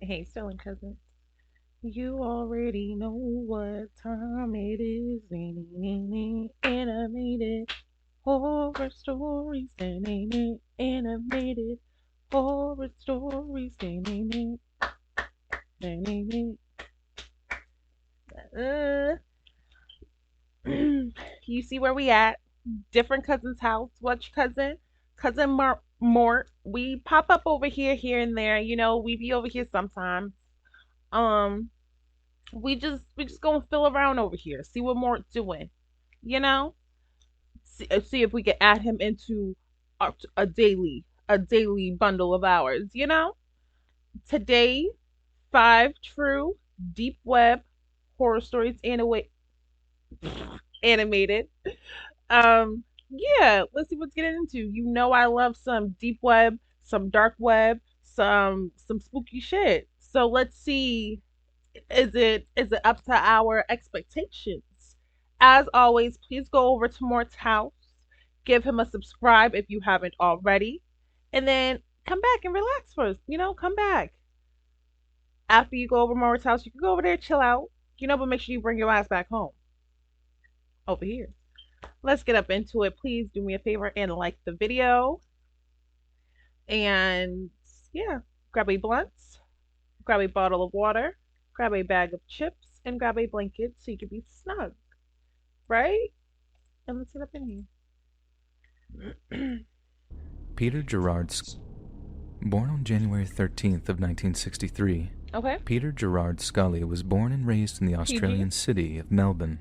Hey, Sterling Cousins. You already know what time it is. Animated horror stories. Animated horror stories. Uh, you see where we at? Different cousin's house. Which cousin? Cousin Mort. We pop up over here and there. We be over here sometimes. Um, we just gonna fill around over here, see what Mort's doing. You know, see if we can add him into a daily bundle of ours. Today, five true deep web horror stories animated. Yeah, let's see what's getting into. I love some deep web, some dark web, some spooky shit. So let's see, is it up to our expectations? As always, please go over to Mort's house, give him a subscribe if you haven't already, and then come back and relax first. Come back after you go over Mort's house. You can go over there, chill out. But make sure you bring your ass back home over here. Let's get up into it. Please do me a favor and like the video. And yeah, grab a blunt, grab a bottle of water, grab a bag of chips, and grab a blanket so you can be snug, right? And let's get up in here. Peter Gerard, born on January 13th of 1963, Okay. Peter Gerard Scully was born and raised in the Australian city of Melbourne.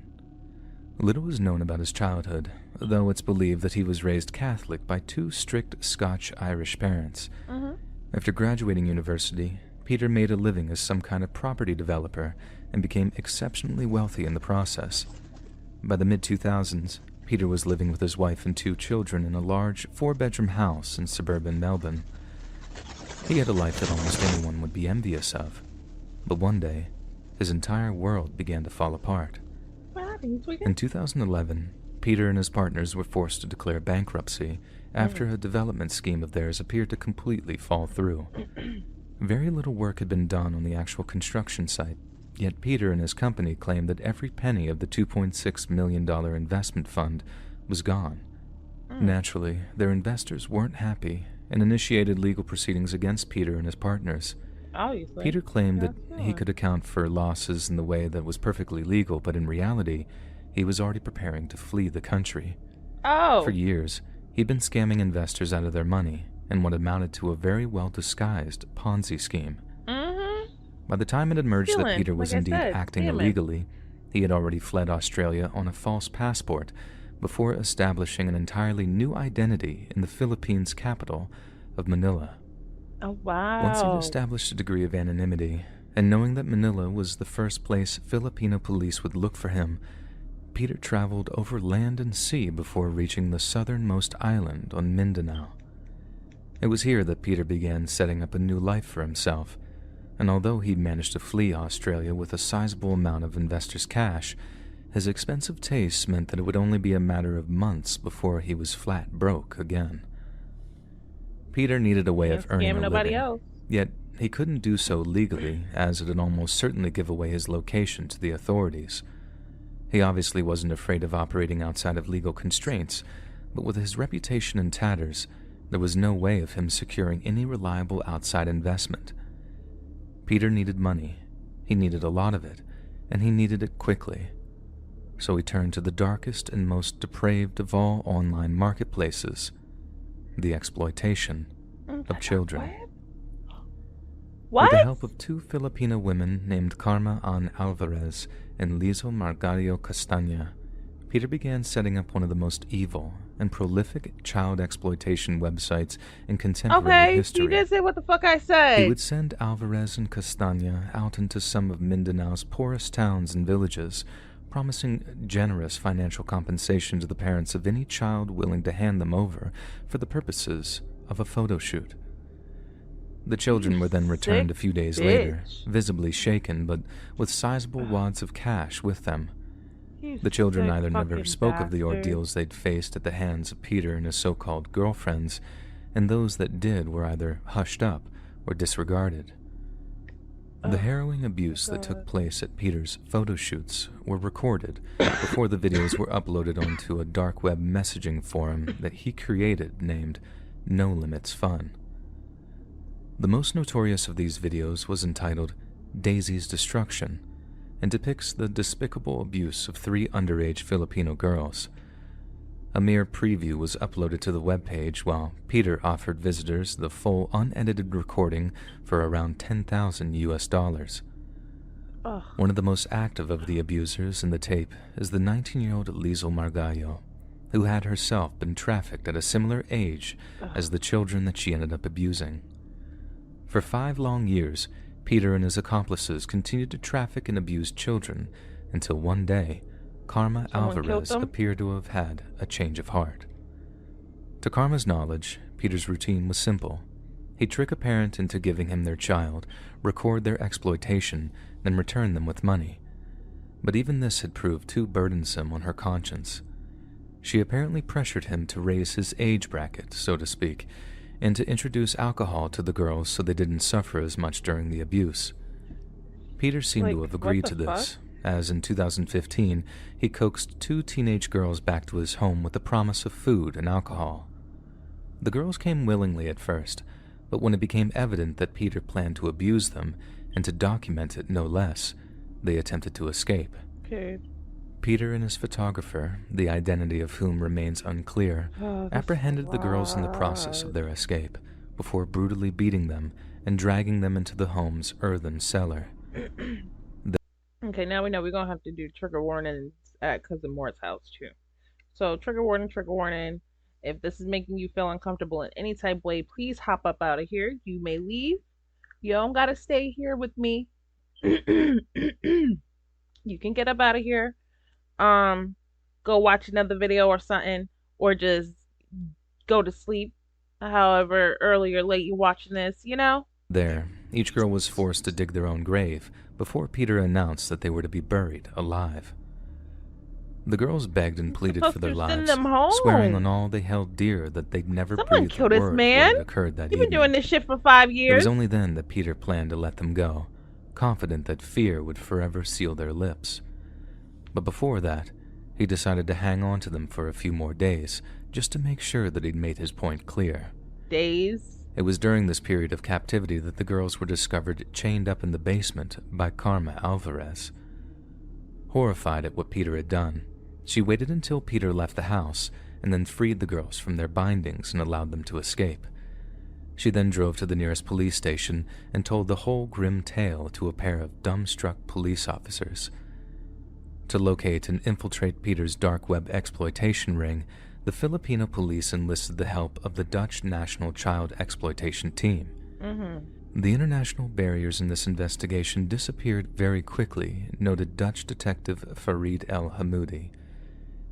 Little is known about his childhood, though it's believed that he was raised Catholic by two strict Scotch-Irish parents. Mm-hmm. After graduating university, Peter made a living as some kind of property developer and became exceptionally wealthy in the process. By the mid-2000s, Peter was living with his wife and two children in a large four-bedroom house in suburban Melbourne. He had a life that almost anyone would be envious of. But one day, his entire world began to fall apart. What happened? In 2011, Peter and his partners were forced to declare bankruptcy after a development scheme of theirs appeared to completely fall through. Very little work had been done on the actual construction site, yet Peter and his company claimed that every penny of the $2.6 million investment fund was gone. Naturally, their investors weren't happy and initiated legal proceedings against Peter and his partners. Obviously. Peter claimed that That's he good. could account for losses in the way that was perfectly legal, but in reality, he was already preparing to flee the country. For Oh. years, he'd been scamming investors out of their money in what amounted to a very well-disguised Ponzi scheme. Mm-hmm. By the time it emerged that Stealing, Peter was like I indeed said, acting stealing. illegally, he had already fled Australia on a false passport before establishing an entirely new identity in the Philippines' capital of Manila. Oh Once he'd wow. established a degree of anonymity, and knowing that Manila was the first place Filipino police would look for him, Peter traveled over land and sea before reaching the southernmost island on Mindanao. It was here that Peter began setting up a new life for himself, and although he'd managed to flee Australia with a sizable amount of investors' cash, his expensive tastes meant that it would only be a matter of months before he was flat broke again. Peter needed a way Can't of earning scam a nobody living, else. yet he couldn't do so legally, as it'd almost certainly give away his location to the authorities. He obviously wasn't afraid of operating outside of legal constraints, but with his reputation in tatters, there was no way of him securing any reliable outside investment. Peter needed money. He needed a lot of it, and he needed it quickly. So he turned to the darkest and most depraved of all online marketplaces, the exploitation of children. What? With the What? help of two Filipino women named Karma Ann Alvarez and Lizo Margario Castaña, Peter began setting up one of the most evil and prolific child exploitation websites in contemporary Okay, history. you did say what the fuck I He said. would send Alvarez and Castaña out into some of Mindanao's poorest towns and villages, promising generous financial compensation to the parents of any child willing to hand them over for the purposes of a photo shoot. The children were then returned a few days later, bitch. visibly shaken, but with sizable wads of cash with them. You The children sick either never fucking spoke of the bastard. ordeals they'd faced at the hands of Peter and his so-called girlfriends, and those that did were either hushed up or disregarded. The Oh, harrowing abuse that took God. place at Peter's photo shoots were recorded before the videos were uploaded onto a dark web messaging forum that he created named No Limits Fun. The most notorious of these videos was entitled Daisy's Destruction and depicts the despicable abuse of 3 underage Filipino girls. A mere preview was uploaded to the webpage while Peter offered visitors the full unedited recording for around $10,000. Ugh. One of the most active of the abusers in the tape is the 19-year-old Liesl Margallo, who had herself been trafficked at a similar age as the children that she ended up abusing. For 5 long years, Peter and his accomplices continued to traffic and abuse children until one day, Karma Someone killed Alvarez them? appeared to have had a change of heart. To Karma's knowledge, Peter's routine was simple. He'd trick a parent into giving him their child, record their exploitation, then return them with money. But even this had proved too burdensome on her conscience. She apparently pressured him to raise his age bracket, so to speak, and to introduce alcohol to the girls so they didn't suffer as much during the abuse. Peter seemed to have Like, agreed what to the this, as in 2015, he coaxed 2 teenage girls back to his home with the promise of food and alcohol. The girls came willingly at first, but when it became evident that Peter planned to abuse them, and to document it no less, they attempted to escape. Okay. Peter and his photographer, the identity of whom remains unclear, Oh, this apprehended the girls in the process of their escape, before brutally beating them and dragging them into the home's earthen cellar. Okay, now we know we're gonna have to do trigger warnings at Cousin Moore's house too. So trigger warning, trigger warning. If this is making you feel uncomfortable in any type of way, please hop up out of here. You may leave. You don't gotta stay here with me. You can get up out of here. Go watch another video or something, or just go to sleep. However early or late you watching this, you know. There, each girl was forced to dig their own grave before Peter announced that they were to be buried alive. The girls begged and pleaded for Supposed their to send lives, them home. swearing on all they held dear that they'd never Someone breathe kill a this word man. what had occurred that You've been evening. doing this shit for 5 It years. was only then that Peter planned to let them go, confident that fear would forever seal their lips. But before that, he decided to hang on to them for a few more days, just to make sure that he'd made his point clear. Days. It was during this period of captivity that the girls were discovered chained up in the basement by Karma Alvarez. Horrified at what Peter had done, she waited until Peter left the house and then freed the girls from their bindings and allowed them to escape. She then drove to the nearest police station and told the whole grim tale to a pair of dumbstruck police officers. To locate and infiltrate Peter's dark web exploitation ring, the Filipino police enlisted the help of the Dutch National Child Exploitation Team. The international barriers in this investigation disappeared very quickly, noted Dutch detective Farid El Hamoudi.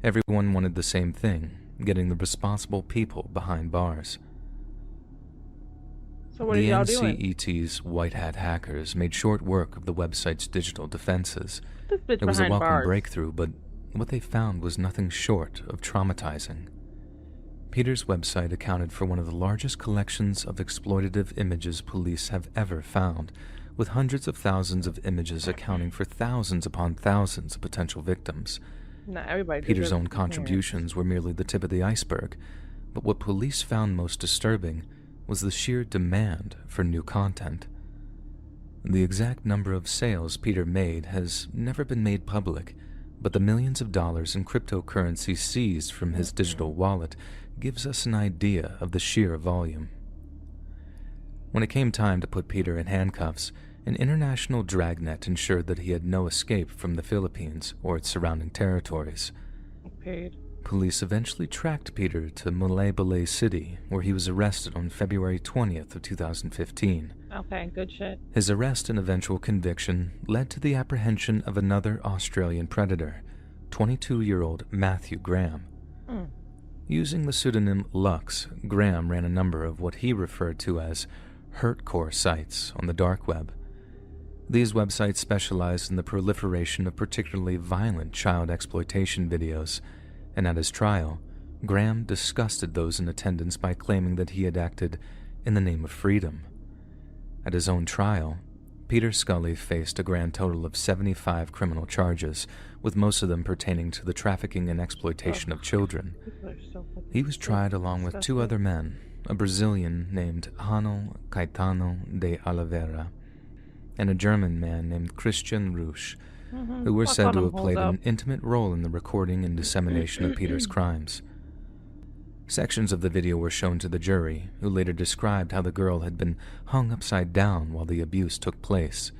Everyone wanted the same thing, getting the responsible people behind bars. So what are The y'all doing? NCET's white hat hackers made short work of the website's digital defenses. This bitch It was a behind welcome bars. breakthrough, but what they found was nothing short of traumatizing. Peter's website accounted for one of the largest collections of exploitative images police have ever found, with hundreds of thousands of images accounting for thousands upon thousands of potential victims. Not everybody. Peter's deserves own to be here. contributions were merely the tip of the iceberg, but what police found most disturbing was the sheer demand for new content. The exact number of sales Peter made has never been made public, but the millions of dollars in cryptocurrency seized from his digital wallet gives us an idea of the sheer volume. When it came time to put Peter in handcuffs, an international dragnet ensured that he had no escape from the Philippines or its surrounding territories. Paid. Police eventually tracked Peter to Malaybalay City, where he was arrested on February 20th of 2015. Okay, good shit. His arrest and eventual conviction led to the apprehension of another Australian predator, 22-year-old Matthew Graham. Using the pseudonym Lux, Graham ran a number of what he referred to as hurtcore sites on the dark web. These websites specialized in the proliferation of particularly violent child exploitation videos, and at his trial, Graham disgusted those in attendance by claiming that he had acted in the name of freedom. At his own trial, Peter Scully faced a grand total of 75 criminal charges, with most of them pertaining to the trafficking and exploitation of children. People are so fucking He was tried along with two disgusting. other men, a Brazilian named Hanno Caetano de Oliveira and a German man named Christian Rusch, who were Fuck said all to them have hoes played up. an intimate role in the recording and dissemination of Peter's crimes. Sections of the video were shown to the jury, who later described how the girl had been hung upside down while the abuse took place.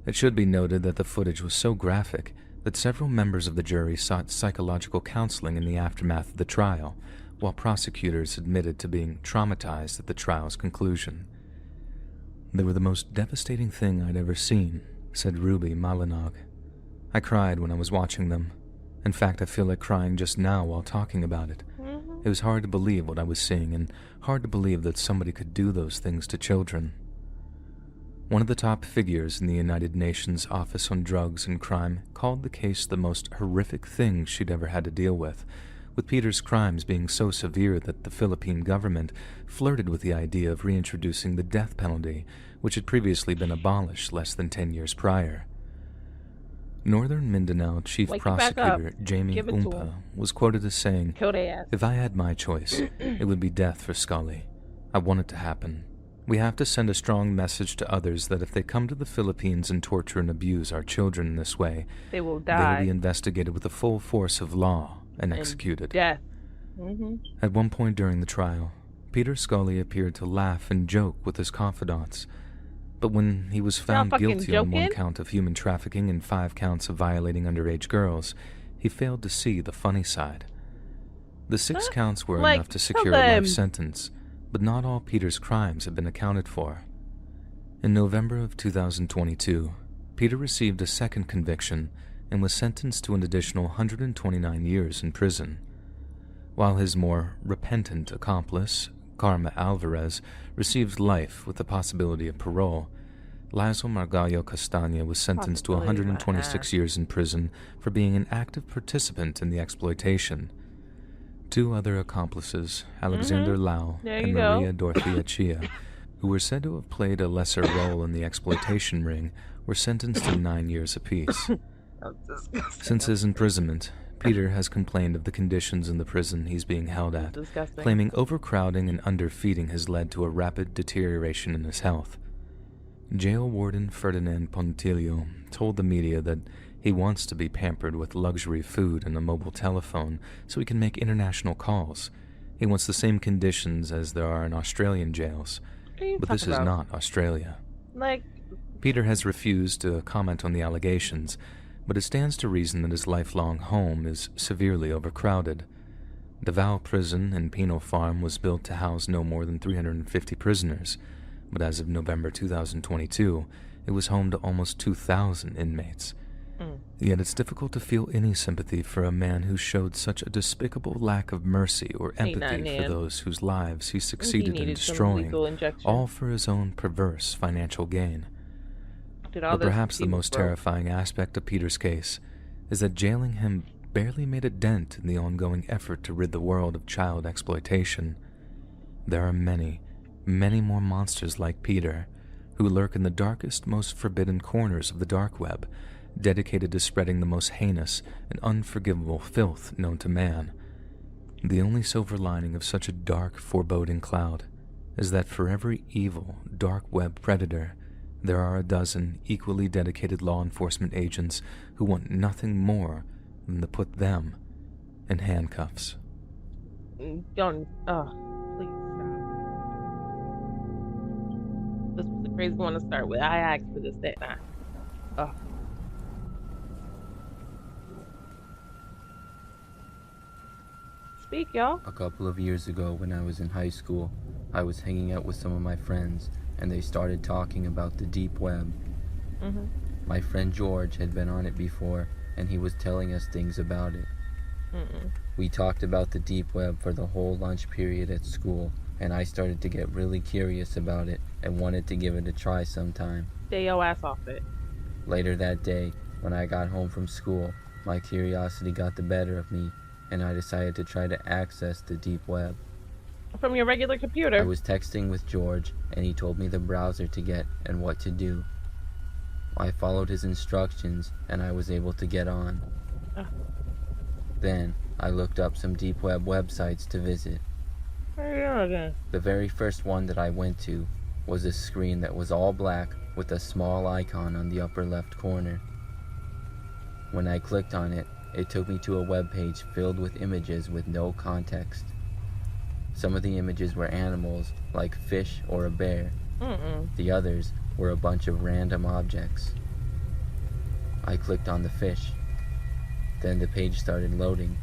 It should be noted that the footage was so graphic that several members of the jury sought psychological counseling in the aftermath of the trial, while prosecutors admitted to being traumatized at the trial's conclusion. "They were the most devastating thing I'd ever seen," said Ruby Malinog. "I cried when I was watching them. In fact, I feel like crying just now while talking about it. It was hard to believe what I was seeing, and hard to believe that somebody could do those things to children." One of the top figures in the United Nations Office on Drugs and Crime called the case the most horrific thing she'd ever had to deal with Peter's crimes being so severe that the Philippine government flirted with the idea of reintroducing the death penalty, which had previously been abolished less than 10 years prior. Northern Mindanao Chief Wake it back Prosecutor up. Jamie Give it to Umpa him. was quoted as saying, Kill their ass. "If I had my choice, it would be death for Scully. I want it to happen. We have to send a strong message to others that if they come to the Philippines and torture and abuse our children in this way, They will they will die. be investigated with the full force of law and executed." Death. At one point during the trial, Peter Scully appeared to laugh and joke with his confidants, but when he was found fucking guilty on one joking? count of human trafficking and 5 counts of violating underage girls, he failed to see the funny side. The 6 counts were Like, enough to tell secure a them. life sentence, but not all Peter's crimes have been accounted for. In November of 2022, Peter received a second conviction and was sentenced to an additional 129 years in prison, while his more repentant accomplice, Karma Alvarez, received life with the possibility of parole. Lazo Margallo Castaña was sentenced to Possibility, my 126 ass. years in prison for being an active participant in the exploitation. 2 other accomplices, Alexander Lau There and you go. Maria Dorothea Chia, who were said to have played a lesser role in the exploitation ring, were sentenced to 9 years apiece. That's disgusting. Since his imprisonment, Peter has complained of the conditions in the prison he's being held at, Disgusting. claiming overcrowding and underfeeding has led to a rapid deterioration in his health. Jail warden Ferdinand Pontillo told the media that he wants to be pampered with luxury food and a mobile telephone so he can make international calls. He wants the same conditions as there are in Australian jails, What are you but this talking is about? not Australia. Like, Peter has refused to comment on the allegations, but it stands to reason that his lifelong home is severely overcrowded. Davao Prison and Penal Farm was built to house no more than 350 prisoners, but as of November 2022, it was home to almost 2,000 inmates. Yet it's difficult to feel any sympathy for a man who showed such a despicable lack of mercy or Ain't empathy nothing, for man. those whose lives he he succeeded in needed some destroying, lethal injection. all for his own perverse financial gain. Did all But this perhaps the he was most broke. terrifying aspect of Peter's case is that jailing him barely made a dent in the ongoing effort to rid the world of child exploitation. There are many, many more monsters like Peter who lurk in the darkest, most forbidden corners of the dark web, dedicated to spreading the most heinous and unforgivable filth known to man. The only silver lining of such a dark, foreboding cloud is that for every evil, dark web predator, there are a dozen equally dedicated law enforcement agents who want nothing more than to put them in handcuffs. Don't. Please stop. This was a crazy one to start with. I asked for this, didn't I? Oh. Speak, y'all. A couple of years ago, when I was in high school, I was hanging out with some of my friends, and they started talking about the deep web. Mhm. My friend George had been on it before, and he was telling us things about it. We talked about the deep web for the whole lunch period at school, and I started to get really curious about it and wanted to give it a try sometime. Stay your ass off it. Later that day, when I got home from school, my curiosity got the better of me, and I decided to try to access the deep web. From your regular computer. I was texting with George, and he told me the browser to get and what to do. I followed his instructions and I was able to get on. Oh. Then I looked up some deep web websites to visit. Where are you again? The very first one that I went to was a screen that was all black with a small icon on the upper left corner. When I clicked on it, it took me to a web page filled with images with no context. Some of the images were animals, like fish or a bear. The others were a bunch of random objects. I clicked on the fish. Then the page started loading.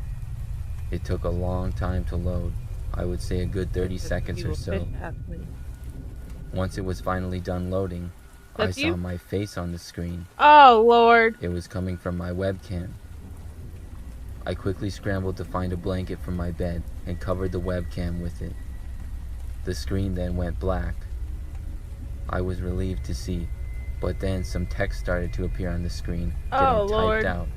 It took a long time to load. I would say a good 30 seconds or so. Once it was finally done loading, I saw my face on the screen. Oh, Lord. It was coming from my webcam. I quickly scrambled to find a blanket from my bed and covered the webcam with it. The screen then went black. I was relieved to see, but then some text started to appear on the screen, getting typed out.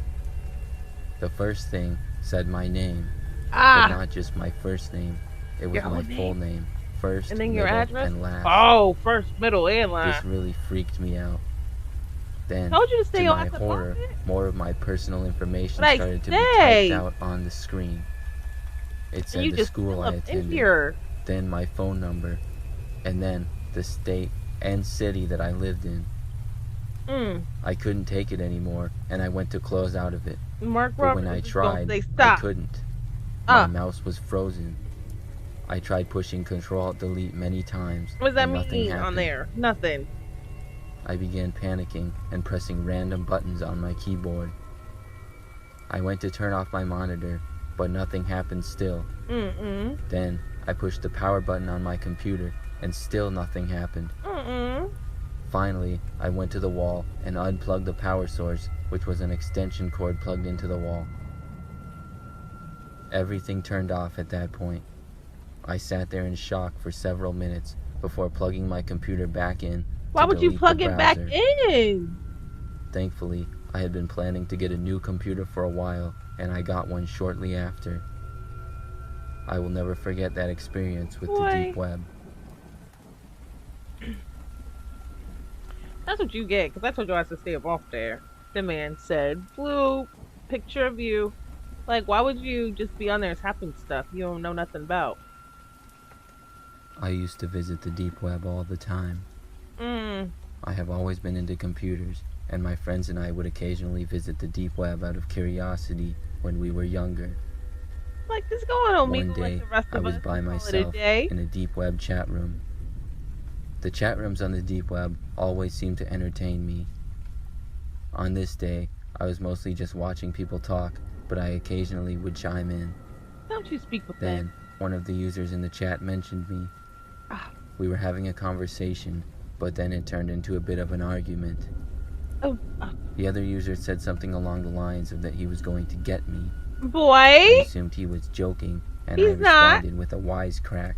The first thing said my name, but not just my first name. It was my full name, first, and then middle, your address? and last. Oh, first, middle, and last. This really freaked me out. Then, told you to stay to on my horror, more of my personal information like, started to be typed out on the screen. It said the school I attended, then my phone number, and then the state and city that I lived in. I couldn't take it anymore, and I went to close out of it. Mark but when I tried, I couldn't. My mouse was frozen. I tried pushing Control-Delete many times. What does that mean on there? Nothing. I began panicking and pressing random buttons on my keyboard. I went to turn off my monitor, but nothing happened still. Then I pushed the power button on my computer, and still nothing happened. Finally, I went to the wall and unplugged the power source, which was an extension cord plugged into the wall. Everything turned off at that point. I sat there in shock for several minutes before plugging my computer back in. Why would you plug it back in? Thankfully, I had been planning to get a new computer for a while, and I got one shortly after. I will never forget that experience with the deep web. That's what you get, because I told you I had to stay up off there. The man said, blue, picture of you. Like, why would you just be on there tapping stuff you don't know nothing about? I used to visit the deep web all the time. I have always been into computers, and my friends and I would occasionally visit the deep web out of curiosity when we were younger. Like, this going on me One day, like the rest I of was us. by myself in a deep web chat room. The chat rooms on the deep web always seemed to entertain me. On this day, I was mostly just watching people talk, but I occasionally would chime in. Don't you speak with Then, one of the users in the chat mentioned me. We were having a conversation, but then it turned into a bit of an argument. The other user said something along the lines of that he was going to get me. Boy! I assumed he was joking, and I responded with a wisecrack.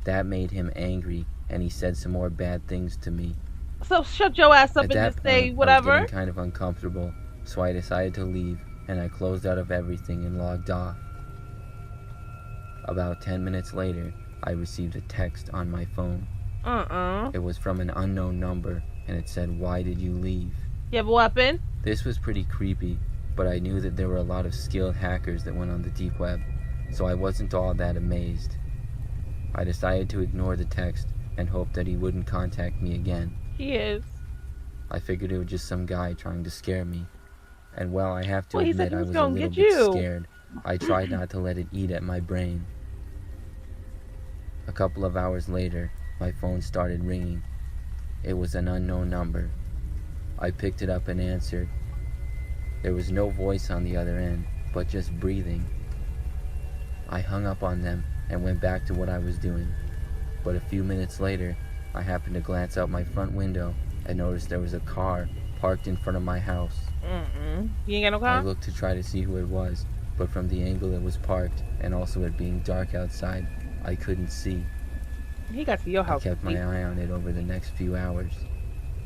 That made him angry, and he said some more bad things to me. So shut your ass up and just say whatever? I was getting kind of uncomfortable, so I decided to leave, and I closed out of everything and logged off. About 10 minutes later, I received a text on my phone. It was from an unknown number, and it said, "Why did you leave?" You have a weapon? This was pretty creepy, but I knew that there were a lot of skilled hackers that went on the deep web, so I wasn't all that amazed. I decided to ignore the text and hope that he wouldn't contact me again. He is. I figured it was just some guy trying to scare me. And while I have to admit I was a little bit scared, I tried not to let it eat at my brain. A couple of hours later, my phone started ringing. It was an unknown number. I picked it up and answered. There was no voice on the other end, but just breathing. I hung up on them and went back to what I was doing. But a few minutes later, I happened to glance out my front window and noticed there was a car parked in front of my house. You ain't got no car? I looked to try to see who it was, but from the angle it was parked, and also it being dark outside, I couldn't see. He got to your house. I kept my eye on it over the next few hours.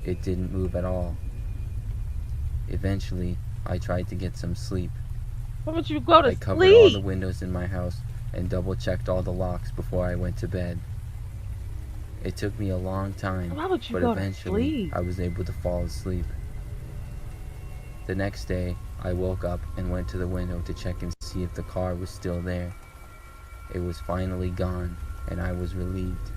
It didn't move at all. Eventually, I tried to get some sleep. Why would you go to sleep? I covered all the windows in my house and double-checked all the locks before I went to bed. It took me a long time, Why would you but go to eventually sleep? I was able to fall asleep. The next day, I woke up and went to the window to check and see if the car was still there. It was finally gone, and I was relieved.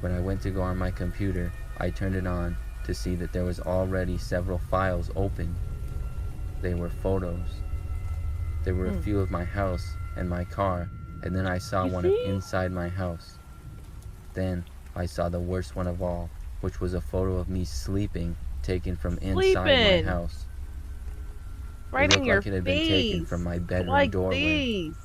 When I went to go on my computer, I turned it on to see that there was already several files open. They were photos. There were a few of my house and my car, and then I saw one of inside my house. Then I saw the worst one of all, which was a photo of me sleeping, taken from inside my house. Right It in looked your like it had been taken from my bedroom like doorway. this.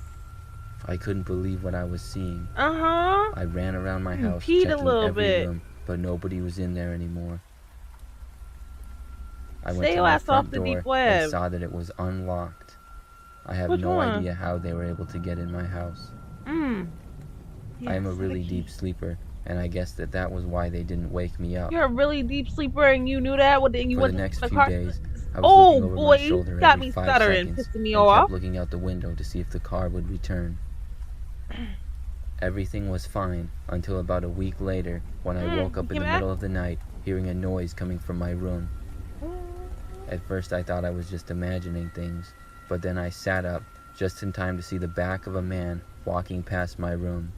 I couldn't believe what I was seeing. Uh-huh. I ran around my You house, peed a checking little every bit. room, but nobody was in there anymore. I went Stay to your my ass off front the door deep web. and saw that it was unlocked. I have Which no one? idea how they were able to get in my house. I am a really deep sleeper, and I guess that was why they didn't wake me up. You're a really deep sleeper, and you knew that. Well, then you For went the to next the few car. days, I was Oh looking over boy, my shoulder got every me 5 stuttering, seconds pissing me and off. kept looking out the window to see if the car would return. Everything was fine until about a week later when I woke up in the middle of the night hearing a noise coming from my room. At first I thought I was just imagining things, but then I sat up just in time to see the back of a man walking past my room.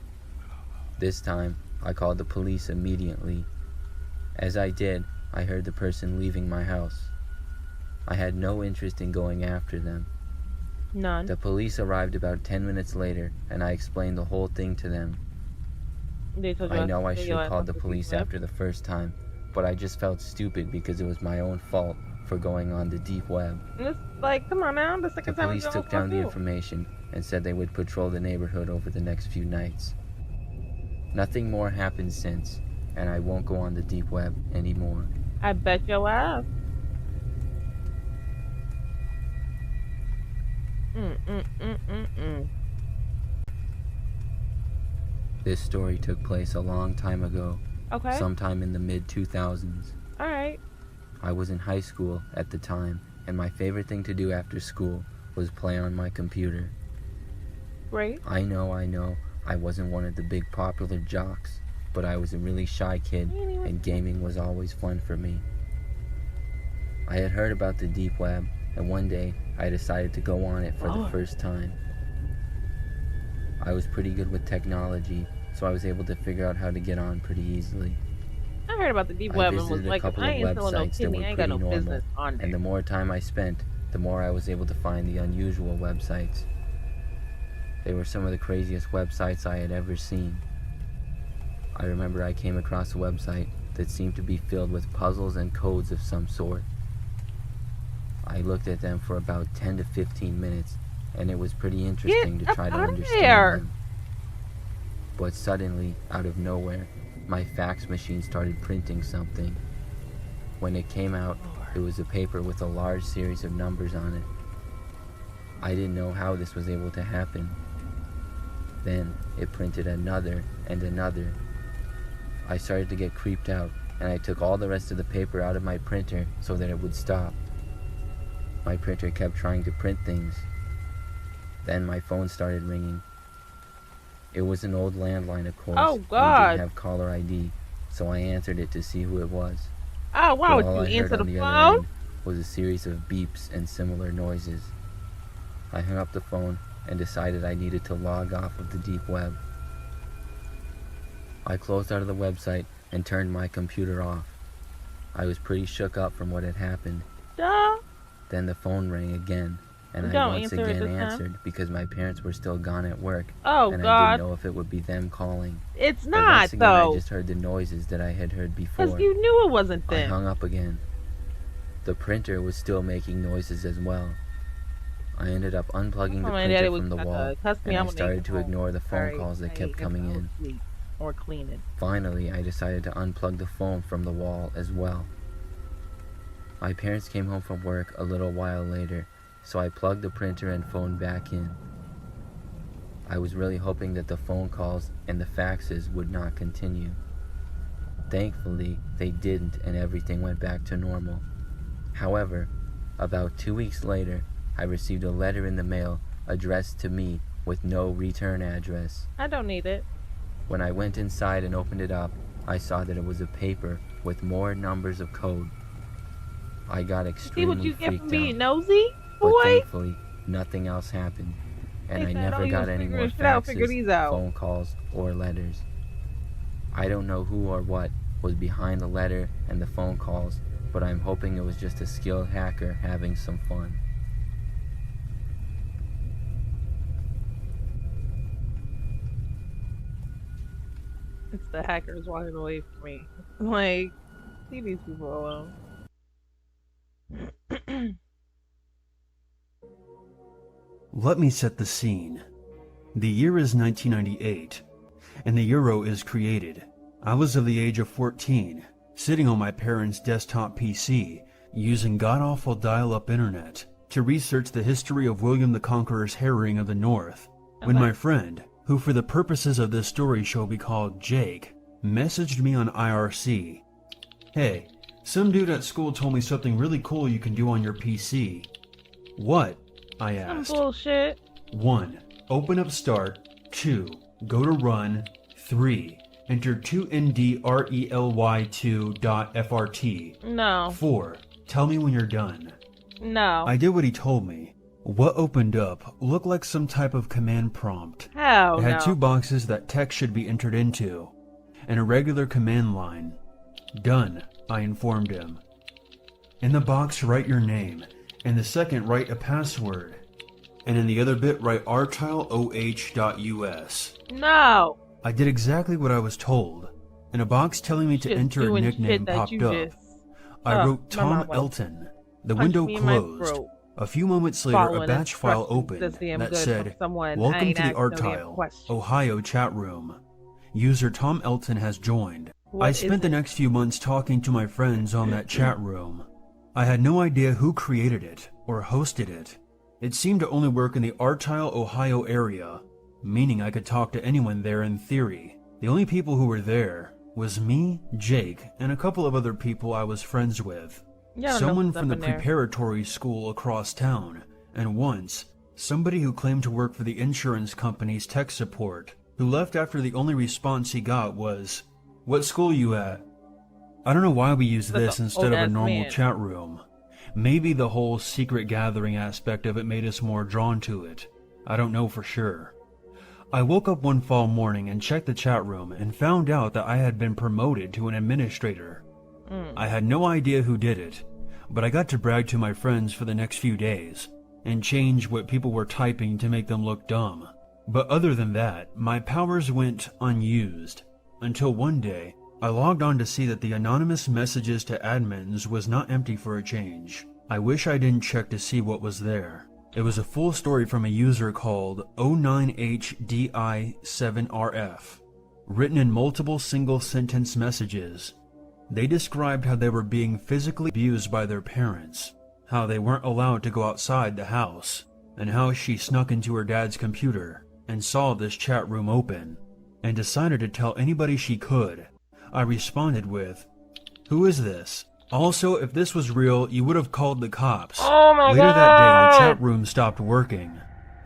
This time, I called the police immediately. As I did, I heard the person leaving my house. I had no interest in going after them. None. The police arrived about 10 minutes later, and I explained the whole thing to them. They told you I know I stay should your have ass called off the deep police web. after the first time, but I just felt stupid because it was my own fault for going on the deep web. And it's like, come on now, the The second time police we took down the information and said they would patrol the neighborhood over the next few nights. Nothing more happened since, and I won't go on the deep web anymore. I bet your ass. Mm. This story took place a long time ago, Okay. sometime in the mid-2000s. All right. I was in high school at the time, and my favorite thing to do after school was play on my computer. Great. I know, I wasn't one of the big popular jocks, but I was a really shy kid, and gaming was always fun for me. I had heard about the deep web, and one day I decided to go on it for the first time. I was pretty good with technology, so I was able to figure out how to get on pretty easily. I heard about the deep I web and was visited a like, couple I of ain't selling no websites that were kidney. I ain't got pretty no normal, business on there. and the more time I spent, the more I was able to find the unusual websites. They were some of the craziest websites I had ever seen. I remember I came across a website that seemed to be filled with puzzles and codes of some sort. I looked at them for about 10 to 15 minutes, and it was pretty interesting to try to understand them. But suddenly, out of nowhere, my fax machine started printing something. When it came out, it was a paper with a large series of numbers on it. I didn't know how this was able to happen. Then it printed another and another. I started to get creeped out, and I took all the rest of the paper out of my printer so that it would stop. My printer kept trying to print things. Then my phone started ringing. It was an old landline, of course. Oh, and God. it didn't have caller ID, so I answered it to see who it was. Oh, wow. But all Would I you heard answer on the the other phone? end was a series of beeps and similar noises. I hung up the phone and decided I needed to log off of the deep web. I closed out of the website and turned my computer off. I was pretty shook up from what had happened. Duh. Then the phone rang again, and I Don't once answer it again this time. answered because my parents were still gone at work, Oh, and I God. didn't know if it would be them calling. It's But not, once again, I though. just heard the noises that I had heard Because before. you knew it wasn't I them. hung up again. The printer was still making noises as well. I ended up unplugging the My daddy printer would from the wall, cuss me and out I when they started get to home. ignore the phone Sorry, calls that I kept ain't coming gonna in. sleep or cleaning. Finally, I decided to unplug the phone from the wall as well. My parents came home from work a little while later, so I plugged the printer and phone back in. I was really hoping that the phone calls and the faxes would not continue. Thankfully, they didn't, and everything went back to normal. However, about 2 weeks later, I received a letter in the mail addressed to me with no return address. I don't need it. When I went inside and opened it up, I saw that it was a paper with more numbers of code. I got See what extremely you get from freaked being out, nosy, but boy? thankfully, nothing else happened, and They I said, oh, never you got was any more figuring shit out, figure faxes, these out. phone calls, or letters. I don't know who or what was behind the letter and the phone calls, but I'm hoping it was just a skilled hacker having some fun. It's the hackers walking away from me. Like, leave these people alone. Let me set the scene. The year is 1998, and the Euro is created. I was of the age of 14, sitting on my parents' desktop PC, using god-awful dial-up internet to research the history of William the Conqueror's harrying of the North, when my friend, who for the purposes of this story shall be called Jake, messaged me on IRC. Hey, some dude at school told me something really cool you can do on your PC. What? I asked. Some bullshit. 1. Open up Start. 2. Go to Run. 3. Enter 2ndrely2.frt. No. 4. Tell me when you're done. No. I did what he told me. What opened up looked like some type of command prompt. Hell It had no. 2 boxes that text should be entered into, and a regular command line. Done, I informed him. In the box, write your name. In the second, write a password. And in the other bit, write rtileoh.us. No. I did exactly what I was told. And a box telling me to Just enter a doing nickname shit that popped you up. just I wrote my Tom mama Elton. The punched window me in my closed. throat. A few moments later, Following a batch file instructions opened that's damn that good said, from someone. I Welcome ain't to the asked no damn Artile, question. Ohio chat room. User Tom Elton has joined. What I is spent the it? next few months talking to my friends on that chat room. I had no idea who created it or hosted it. It seemed to only work in the Artile, Ohio area, meaning I could talk to anyone there in theory. The only people who were there was me, Jake, and a couple of other people I was friends with. Y'all know Someone what's from up the in there. preparatory school across town, and once, somebody who claimed to work for the insurance company's tech support, who left after the only response he got was, "What school you at?" I don't know why we use That's this a instead of a old-ass normal man. chat room. Maybe the whole secret gathering aspect of it made us more drawn to it. I don't know for sure. I woke up one fall morning and checked the chat room and found out that I had been promoted to an administrator. I had no idea who did it, but I got to brag to my friends for the next few days and change what people were typing to make them look dumb. But other than that, my powers went unused until one day I logged on to see that the anonymous messages to admins was not empty for a change. I wish I didn't check to see what was there. It was a full story from a user called 09HDI7RF, written in multiple single sentence messages. They described how they were being physically abused by their parents, how they weren't allowed to go outside the house, and how she snuck into her dad's computer and saw this chat room open, and decided to tell anybody she could. I responded with, "Who is this? Also, if this was real, you would have called the cops." Oh my Later that day, God. the chat room stopped working.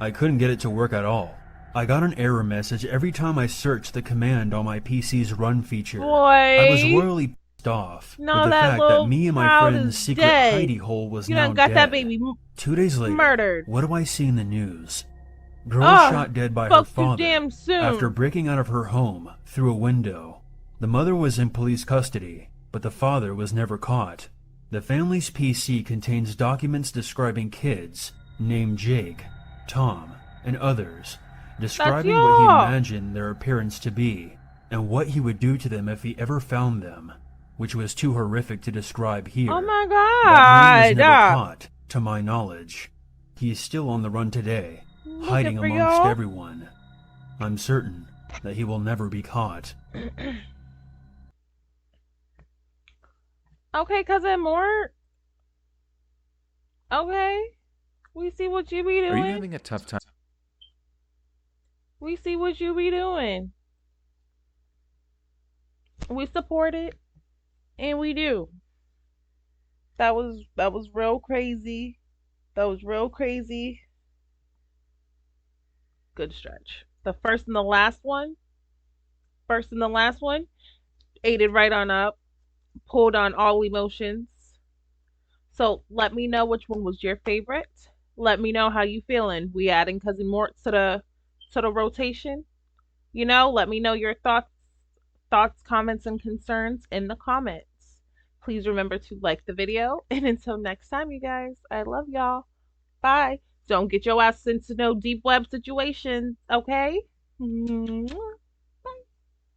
I couldn't get it to work at all. I got an error message every time I searched the command on my PC's run feature. I was Boy. royally pissed off No, with the that fact that little me and my child friend's is secret dead. hidey hole was You now done got dead. that baby 2 days later, murdered. what do I see in the news? Girl Ugh, shot dead by her fuck too father damn soon. after breaking out of her home through a window. The mother was in police custody, but the father was never caught. The family's PC contains documents describing kids named Jake, Tom, and others, describing what he y'all. imagined their appearance to be, and what he would do to them if he ever found them, which was too horrific to describe here. Oh my That man was never God. caught, to my knowledge. He is still on the run today, Looking hiding for amongst y'all. everyone. I'm certain that he will never be caught. Okay, cousin Mort. Okay. We see what you be Are you doing. having a tough time? We see what you be doing. We support it. And we do. That was real crazy. That was real crazy. Good stretch. The first and the last one. First and the last one, ate it right on up, pulled on all emotions. So let me know which one was your favorite. Let me know how you feeling. We adding Cousin Mort to the rotation. Let me know your thoughts, comments, and concerns in the comments. Please remember to like the video. And until next time, you guys, I love y'all. Bye. Don't get your ass into no deep web situations, okay? Mwah.